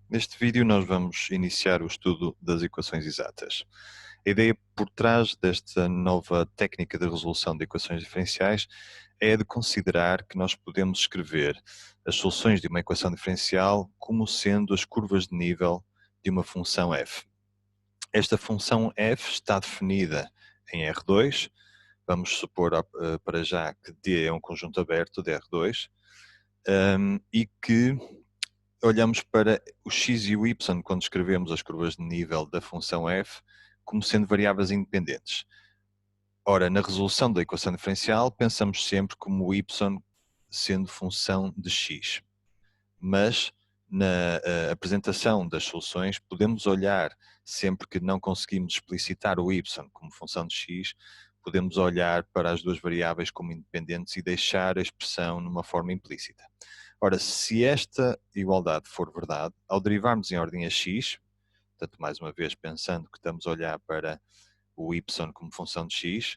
Neste vídeo nós vamos iniciar o estudo das equações exatas. A ideia por trás desta nova técnica de resolução de equações diferenciais é de considerar que nós podemos escrever as soluções de uma equação diferencial como sendo as curvas de nível de uma função f. Esta função f está definida em R2, vamos supor para já que D é um conjunto aberto de R2, e que olhamos para o x e o y quando escrevemos as curvas de nível da função f como sendo variáveis independentes. Ora, na resolução da equação diferencial, pensamos sempre como o y sendo função de x. Mas na apresentação das soluções, podemos olhar, sempre que não conseguimos explicitar o y como função de x, podemos olhar para as duas variáveis como independentes e deixar a expressão numa forma implícita. Ora, se esta igualdade for verdade, ao derivarmos em ordem a x, portanto, mais uma vez pensando que estamos a olhar para o y como função de x,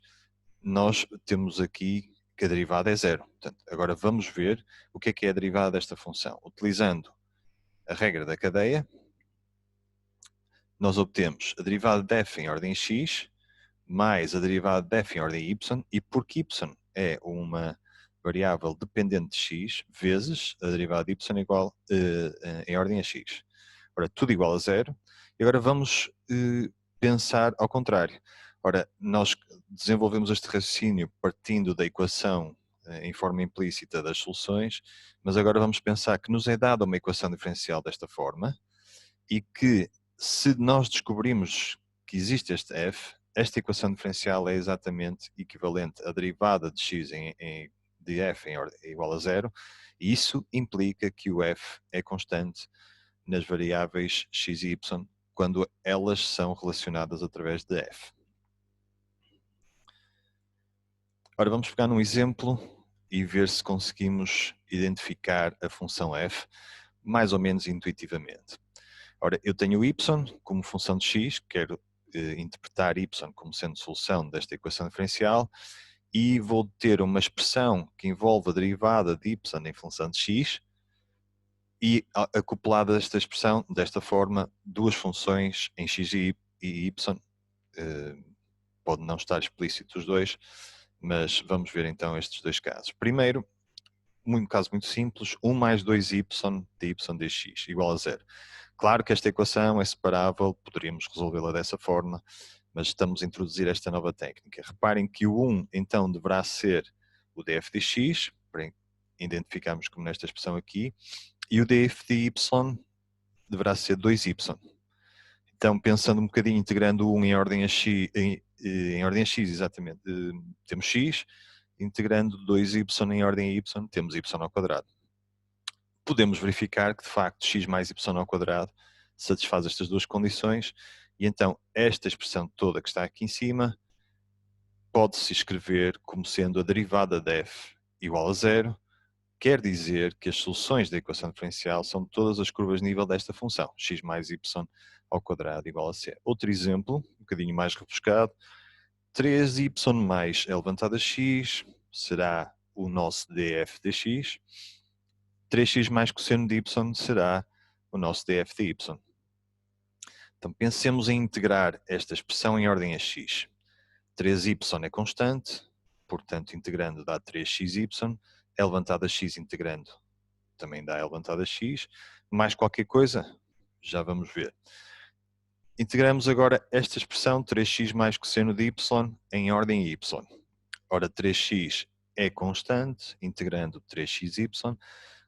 nós temos aqui que a derivada é zero. Portanto, agora vamos ver o que é a derivada desta função. Utilizando a regra da cadeia, nós obtemos a derivada de f em ordem x mais a derivada de f em ordem y, e porque y é uma variável dependente de x, vezes a derivada de y igual em ordem a x. Ora, tudo igual a zero. E agora vamos pensar ao contrário. Ora, nós desenvolvemos este raciocínio partindo da equação em forma implícita das soluções, mas agora vamos pensar que nos é dada uma equação diferencial desta forma e que, se nós descobrimos que existe este f, esta equação diferencial é exatamente equivalente à derivada de x de f em ordem igual a zero, e isso implica que o f é constante nas variáveis x e y quando elas são relacionadas através de f. Ora, vamos pegar num exemplo e ver se conseguimos identificar a função f mais ou menos intuitivamente. Ora, eu tenho y como função de x, quero interpretar y como sendo solução desta equação diferencial, e vou ter uma expressão que envolve a derivada de y em função de x, e acoplada a esta expressão, desta forma, duas funções em x e y, pode não estar explícito os dois, mas vamos ver então estes dois casos. Primeiro, um caso muito simples, 1 mais 2y de y dx igual a zero. Claro que esta equação é separável, poderíamos resolvê-la dessa forma, mas estamos a introduzir esta nova técnica. Reparem que o 1 então deverá ser o df de x, para identificarmos como nesta expressão aqui, e o df de y deverá ser 2y. Então, pensando um bocadinho, integrando o 1 em ordem a x, em ordem a x, exatamente, temos x, integrando 2y em ordem a y, temos y ao quadrado. Podemos verificar que, de facto, x mais y ao quadrado satisfaz estas duas condições, e então esta expressão toda que está aqui em cima pode-se escrever como sendo a derivada de f igual a zero, quer dizer que as soluções da equação diferencial são todas as curvas de nível desta função, x mais y ao quadrado igual a c. Outro exemplo, um bocadinho mais rebuscado, 3y mais elevado a x será o nosso df de x, 3x mais cosseno de y será o nosso df de y. Então pensemos em integrar esta expressão em ordem a x. 3y é constante, portanto integrando dá 3xy, elevado a x integrando também dá elevado a x, mais qualquer coisa, já vamos ver. Integramos agora esta expressão 3x mais cosseno de y em ordem y. Ora, 3x é constante, integrando 3xy,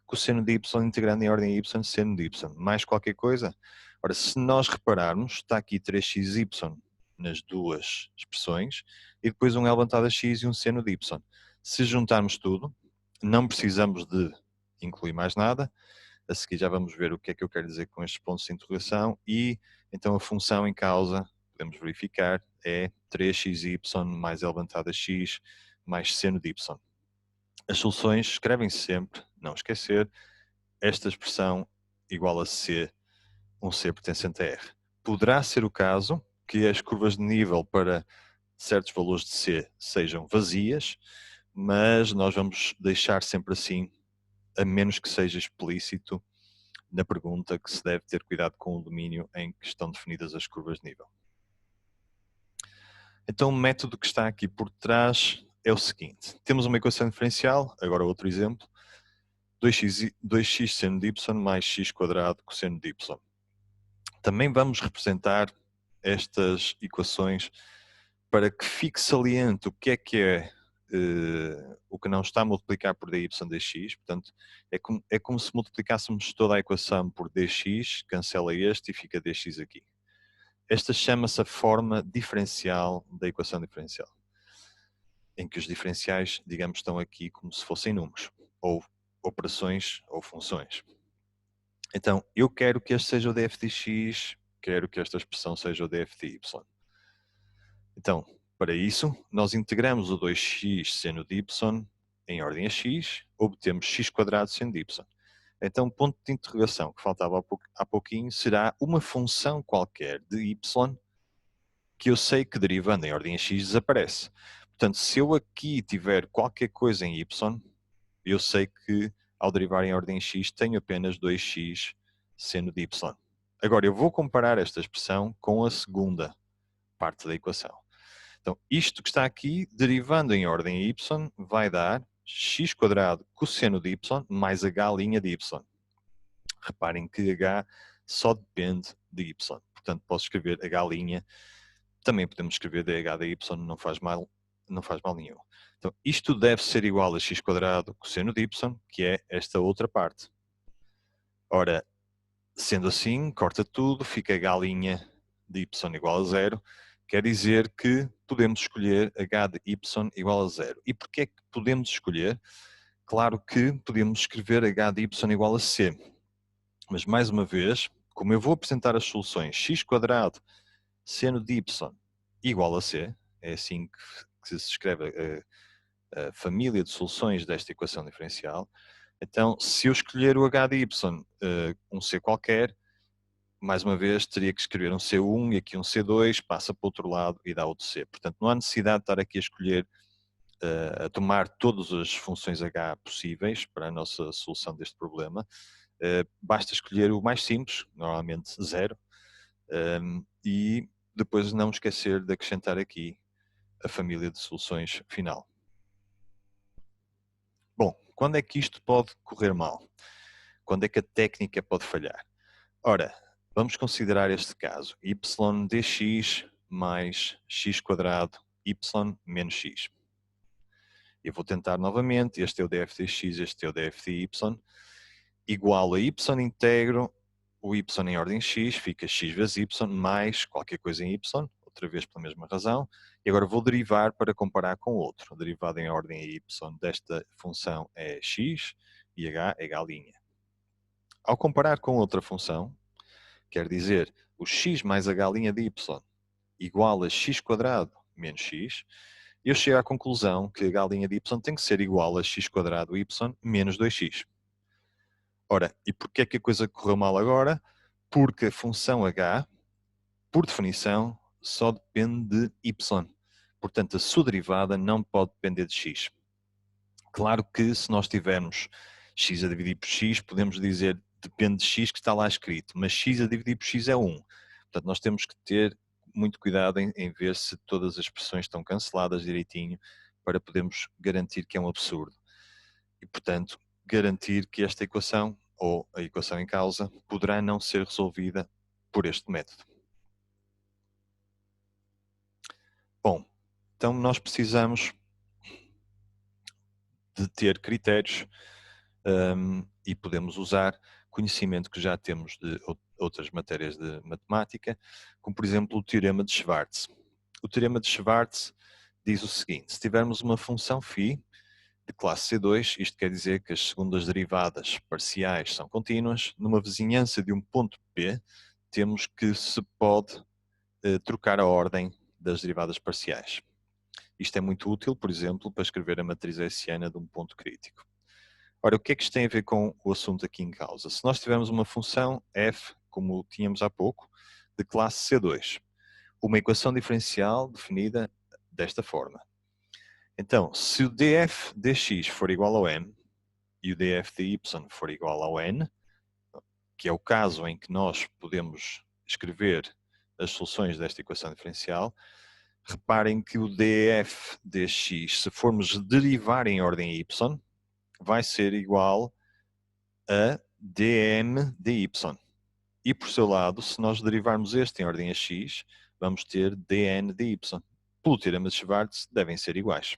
cosseno de y integrando em ordem y, seno de y, mais qualquer coisa. Ora, se nós repararmos, está aqui 3xy nas duas expressões e depois um elevado a x e um seno de y. Se juntarmos tudo, não precisamos de incluir mais nada. A seguir já vamos ver o que é que eu quero dizer com estes pontos de interrogação, e então a função em causa, podemos verificar, é 3xy mais elevado a x mais seno de y. As soluções escrevem-se sempre, não esquecer, esta expressão igual a C, um C pertencente a R. Poderá ser o caso que as curvas de nível para certos valores de C sejam vazias, mas nós vamos deixar sempre assim, a menos que seja explícito na pergunta que se deve ter cuidado com o domínio em que estão definidas as curvas de nível. Então o método que está aqui por trás é o seguinte. Temos uma equação diferencial, agora outro exemplo, 2x seno de y mais x quadrado cosseno de y. Também vamos representar estas equações para que fique saliente o que é o que não está a multiplicar por dy dx. Portanto, é como se multiplicássemos toda a equação por dx, cancela este e fica dx aqui. Esta chama-se a forma diferencial da equação diferencial, em que os diferenciais, digamos, estão aqui como se fossem números, ou operações ou funções. Então, eu quero que este seja o df de x, quero que esta expressão seja o df de y. Então, para isso, nós integramos o 2x seno de y em ordem a x, obtemos x quadrado seno de y. Então, ponto de interrogação que faltava há pouquinho será uma função qualquer de y que eu sei que derivando em ordem a x desaparece. Portanto, se eu aqui tiver qualquer coisa em y, eu sei que ao derivar em ordem x tenho apenas 2x seno de y. Agora, eu vou comparar esta expressão com a segunda parte da equação. Então, isto que está aqui, derivando em ordem y, vai dar x quadrado cosseno de y mais h' de y. Reparem que h só depende de y. Portanto, posso escrever h', também podemos escrever dh de y, não faz mal nenhum. Então, isto deve ser igual a x quadrado cosseno de y, que é esta outra parte. Ora, sendo assim, corta tudo, fica h' de y igual a 0. Quer dizer que podemos escolher h de y igual a 0. E porquê é que podemos escolher? Claro que podemos escrever h de y igual a c. Mas, mais uma vez, como eu vou apresentar as soluções x quadrado seno de y igual a c, é assim que se escreve a família de soluções desta equação diferencial. Então, se eu escolher o h de y, um c qualquer, mais uma vez teria que escrever um C1 e aqui um C2, passa para o outro lado e dá outro C. Portanto, não há necessidade de estar aqui a escolher, a tomar todas as funções H possíveis para a nossa solução deste problema. Basta escolher o mais simples, normalmente 0, e depois não esquecer de acrescentar aqui a família de soluções final. Bom, quando é que isto pode correr mal? Quando é que a técnica pode falhar? Ora, vamos considerar este caso, y dx mais x quadrado y menos x. Eu vou tentar novamente, este é o df de x, este é o df de y, igual a y integro, o y em ordem x, fica x vezes y mais qualquer coisa em y, outra vez pela mesma razão, e agora vou derivar para comparar com outro. O derivado em ordem y desta função é x e h é h'. Ao comparar com outra função, quer dizer, o x mais h' de y igual a x quadrado menos x, eu chego à conclusão que h' de y tem que ser igual a x quadrado y menos 2x. Ora, e porquê é que a coisa correu mal agora? Porque a função h, por definição, só depende de y. Portanto, a sua derivada não pode depender de x. Claro que se nós tivermos x a dividir por x, podemos dizer depende de x que está lá escrito, mas x a dividir por x é 1. Portanto, nós temos que ter muito cuidado em ver se todas as expressões estão canceladas direitinho para podermos garantir que é um absurdo. E, portanto, garantir que esta equação, ou a equação em causa, poderá não ser resolvida por este método. Bom, então nós precisamos de ter critérios e podemos usar conhecimento que já temos de outras matérias de matemática, como por exemplo o teorema de Schwarz. O teorema de Schwarz diz o seguinte: se tivermos uma função φ de classe C2, isto quer dizer que as segundas derivadas parciais são contínuas, numa vizinhança de um ponto P, temos que se pode trocar a ordem das derivadas parciais. Isto é muito útil, por exemplo, para escrever a matriz hessiana de um ponto crítico. Ora, o que é que isto tem a ver com o assunto aqui em causa? Se nós tivermos uma função f, como tínhamos há pouco, de classe C2, uma equação diferencial definida desta forma. Então, se o df dx for igual ao m e o df de y for igual ao n, que é o caso em que nós podemos escrever as soluções desta equação diferencial, reparem que o df dx, se formos derivar em ordem y, vai ser igual a dm dy. E por seu lado, se nós derivarmos este em ordem a x, vamos ter dn dy. Pelo teorema de Schwartz, devem ser iguais.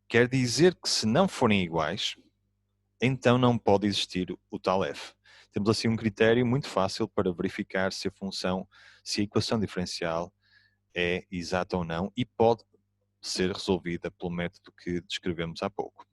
Quer dizer que se não forem iguais, então não pode existir o tal f. Temos assim um critério muito fácil para verificar se a equação diferencial é exata ou não e pode ser resolvida pelo método que descrevemos há pouco.